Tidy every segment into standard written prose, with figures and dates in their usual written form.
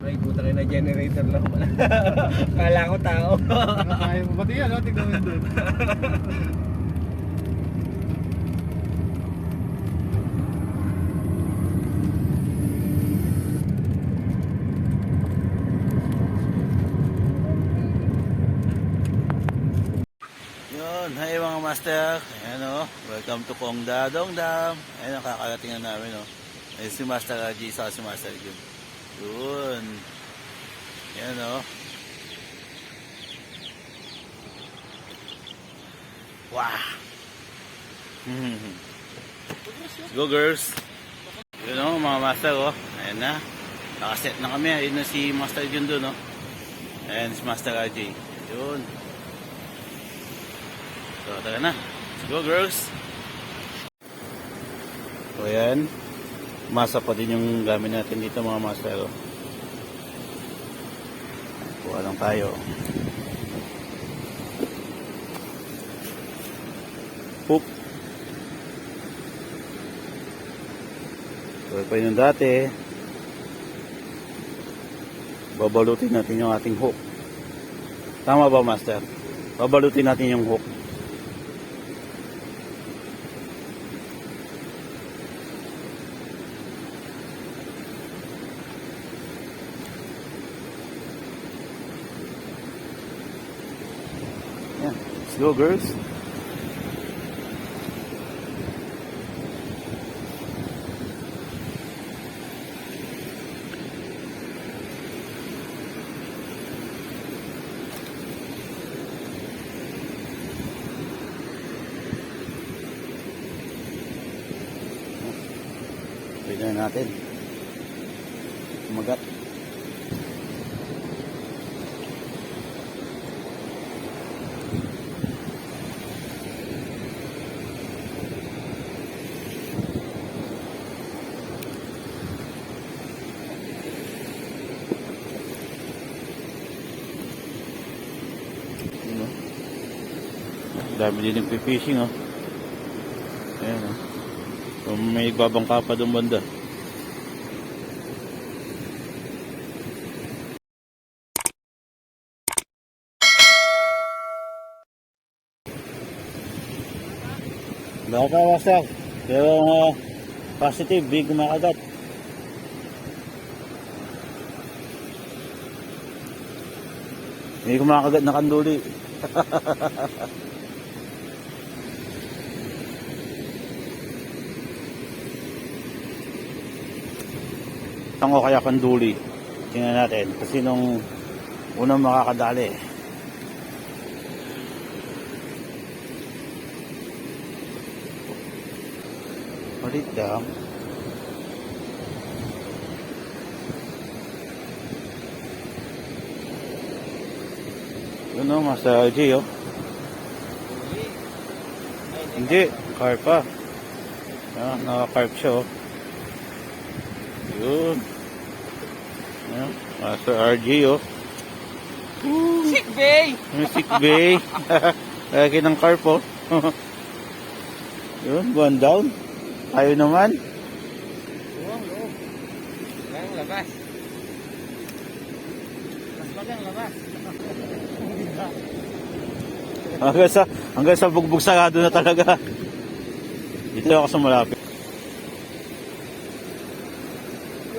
Ay, puta kayo na generator lang pala. Kala ko tao. Kaya mo. Pati yan, tignan mo doon. Yun, hi mga master. Ayan o, welcome to Kongda Dongdam. Ayan ang kakarating na namin o. Ayan si Master Raji sa si Master Jun. Yun. Ayan o. Wow. Let's go girls. Yun o mga master o. Ayan na. Nakaset na kami. Ayan na si Master Jun doon o. Ayan si Master Raji. Yun. So, tara na. Let's go, girls. So, ayan. Masa pa din yung gamit natin dito, mga master. Kuha lang tayo. Poop. So, pa yun dati. Babalutin natin yung ating hook. Tama ba, master? Babalutin natin yung hook. Let's go, girls. Pwede na natin. Kumagat. Dami din nagpipishing oh. Ayan oh. So, may babangka pa doon banda. Baka wasak. Pero positive, big kumakagat. May kumakagat na kanduli. O kaya kanduli. Tingnan natin kasi nung unang makakadali palit lang. Yun o, Master LG oh. Hindi, carp pa. Naka-carp siya oh. Yun. Ayan, Master RG oh. Sick bay! Sick bay. Lagi ng carp oh. Yun, one down. Tayo naman. Loob. Kayang labas. Mas magang labas. hanggang sa bugbog sarado na talaga. Dito ako sa malapit.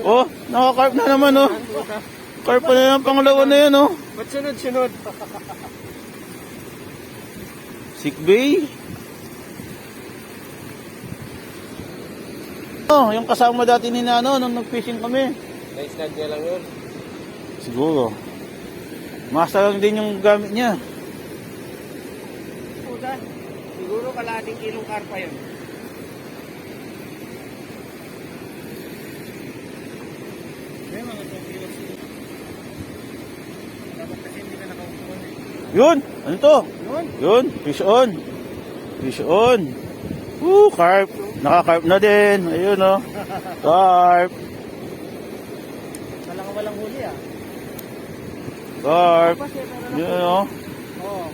Oh, naka-carp na naman oh. Carp pa na yung pangalawa na yan oh. Ba't sunod-sunod? Sick bay. Oh, yung kasama dati ni Nano nung nag-fishing kami. Na-snag niya lang yun. Siguro. Masa lang din yung gamit niya. Puta, siguro kalating kilong karpa yun. May mga 2 kilos yun. Dapat kasi hindi na nakaupuan eh. Yun! Ano to? Yun? Yun! Fish on! Fish on! Carp! Naka-carp na din. Ayun oh. Carp! Walang huli ah. Carp! Yun oh. Oo.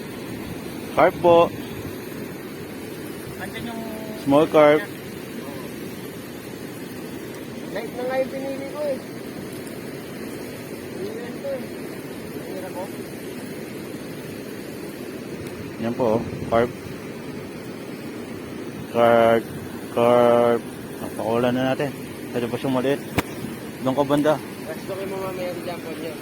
Carp po. Andyan yung... Small carp. Light na nga yung pinili ko eh. Yan po, oh. Carp. Carp. Carp. Pakulan na natin. Ito pa siyang maliit. Doon ka banda. Gusto ko mo mamaya sa jump niya.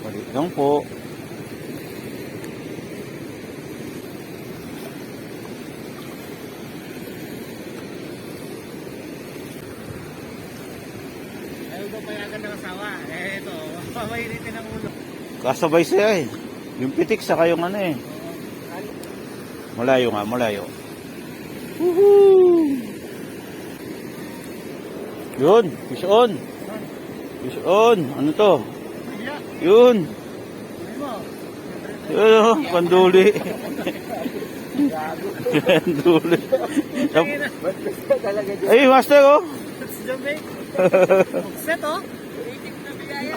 Maliit lang po. Ayaw daw payagan ng asawa. Ito, pamainitin ang ulo. Kasabay siya eh. Yung pitik saka yung ano eh. Malayo nga, malayo. Woohoo! Yun, fish on. Fish on. Ano to? Yun. Yun oh, panduli. Panduli. Ay, master oh. Set oh. Itik na bigaya.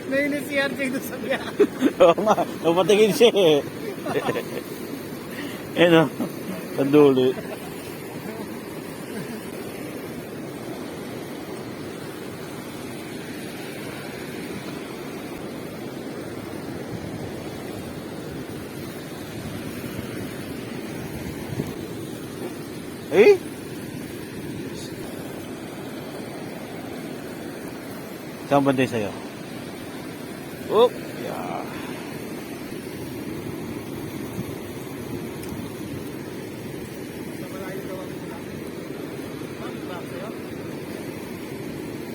Nainis si RJ doon sa biya. Oo nga, napatingin siya eh. Ayun o, panduli. Eh? Saan banday sa'yo? Oh, yeah.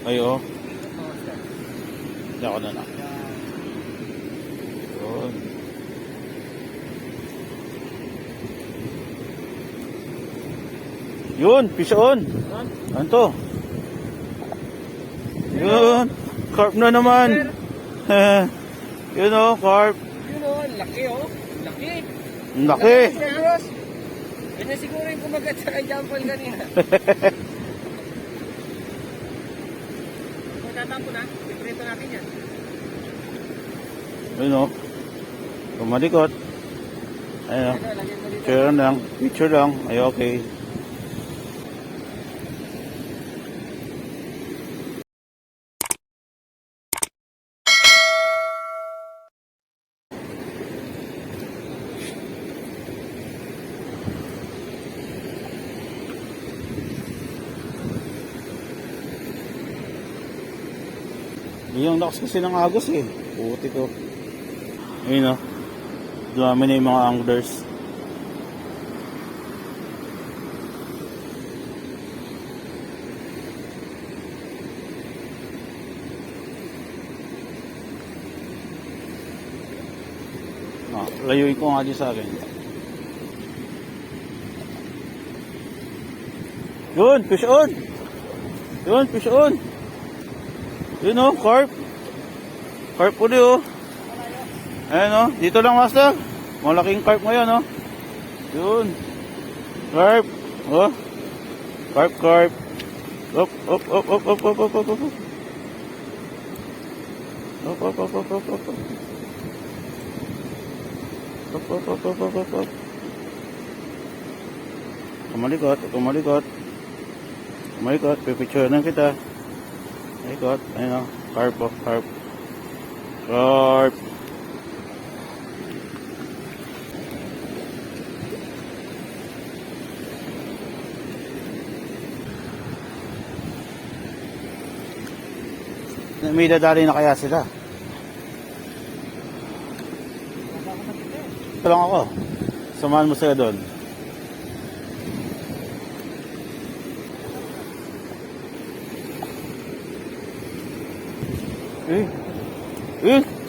Ay, oh. Hindi ako na na. Yun. Yun, fish on. Ano to? Yun. Carp na naman. Yun oh, carp. Yun oh, laki oh. Laki. Ang laki. Yan na siguro yung kumagat sa kay Jampol kanina. Kung tatampo na, iprito natin yan. Ayun oh. Pumalikot. Ayun oh. Lagyan mo dito. Picture lang. Picture lang. Ay okay. Yung lakas kasi ng agos eh. Puti ko. Ayun o. Dumami na yung mga anglers. Layuin ko nga din sa akin. Yun, fish on! Yun, fish on! Yun o, carp. Carp uli o. Ayan o, dito lang master. Malaking carp mo yan o. Yun. Carp. O. Carp, carp. Op, op, op, op, op, op, op, op, op. Op, op, op, op, op, op. Op, op, op, op, op, op, op. Kumalikot, kumalikot. Kumalikot, pipicture na kita. Ikot, ayun o, carp o, carp. Carp. May dadali na kaya sila? Ito lang ako. Samahan mo sila doon.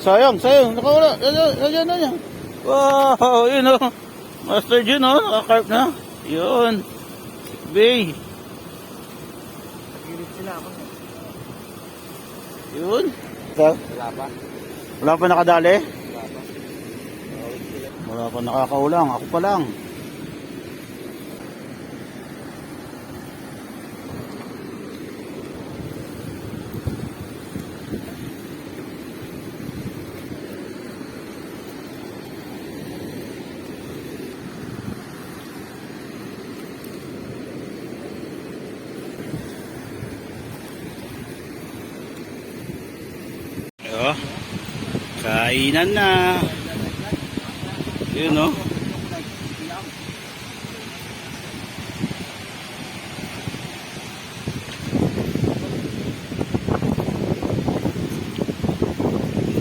Sayang, sayang. Nakawala. Yan. Wow, yun o. Master Jun o, nakakarp na. Yun. Bay. Pilit sila ako. Yun. Wala pa. Wala pa nakadali? Wala pa. Wala pa nakakaulang. Ako pa lang. Kainan na. Yun, no?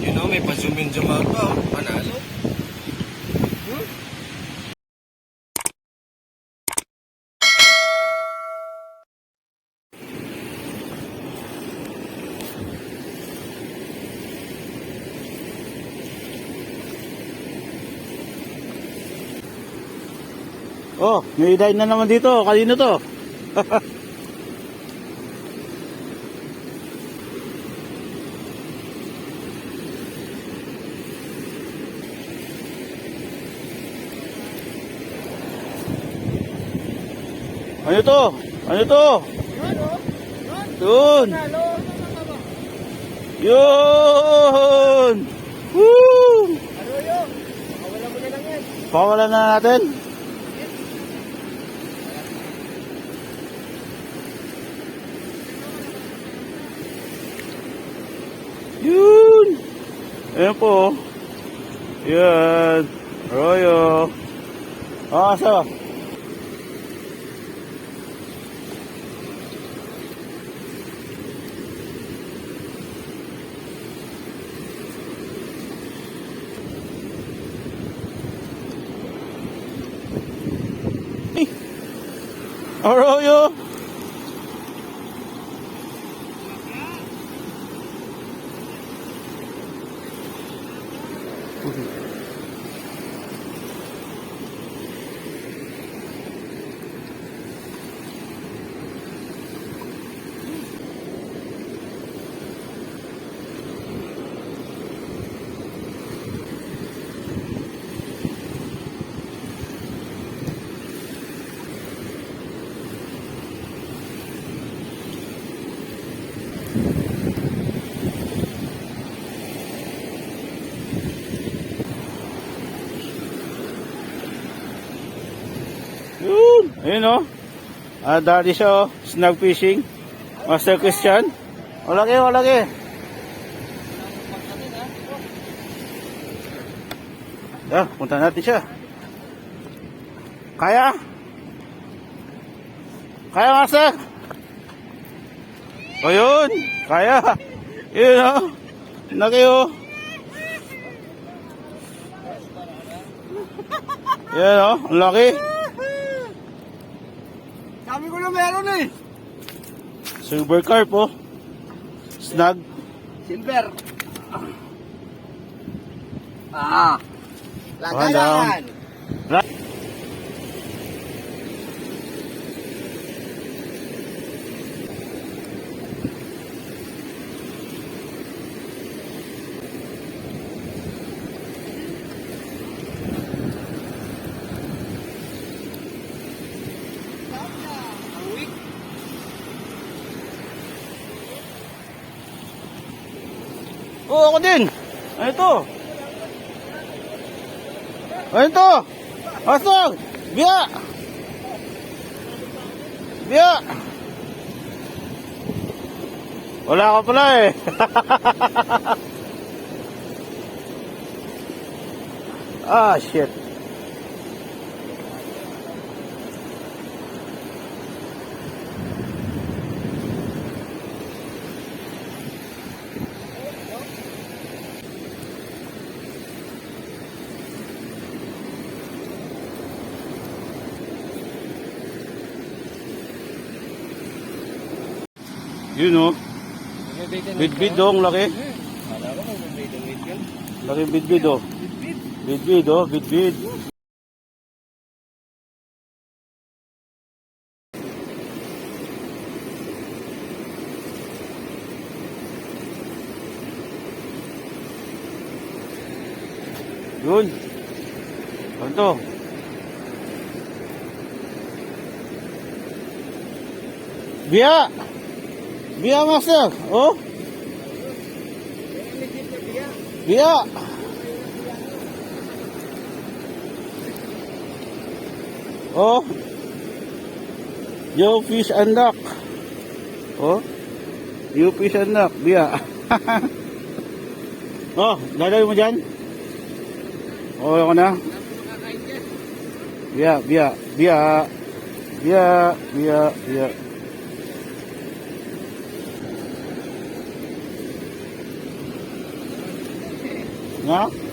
You know, may pa-zoom in zoom out pa. Panalo. Oh, may dine na naman dito. Kanino to? Ano to? Ano to? Yun. Yun. Woo! Pawalan na natin. Yun. Ayan po. Yan. Arroyo. Ah, asa? Arroyo. Yun. Ayun o. Dali siya o. Snag fishing. Master Christian. Malaki, malaki. Punta natin siya. Kaya? Kaya, Master? O yun. Kaya. Yun o. Laki o. Yan o. Ang laki. Sabi ko na meron eh. Silver carp oh. Snag. Silver. Ah. Lagayan. Oo, ako din. Ano ito? Ano ito? Asog! Biya! Biya! Wala ka pala eh. Ah, shit. Yun o. Bidbid o, ang laki. Wala ko kung bid yun. Laki bidbid o. Bidbid o, bidbid. Yun. Ano to? Biya! Biya, Master! Oh! Biya! Oh! You fish and duck. Oh! You fish and duck. Biya! Oh, lalayo mo dyan? Okay ako na. Biya, biya, biya. Biya, biya, biya. Nga?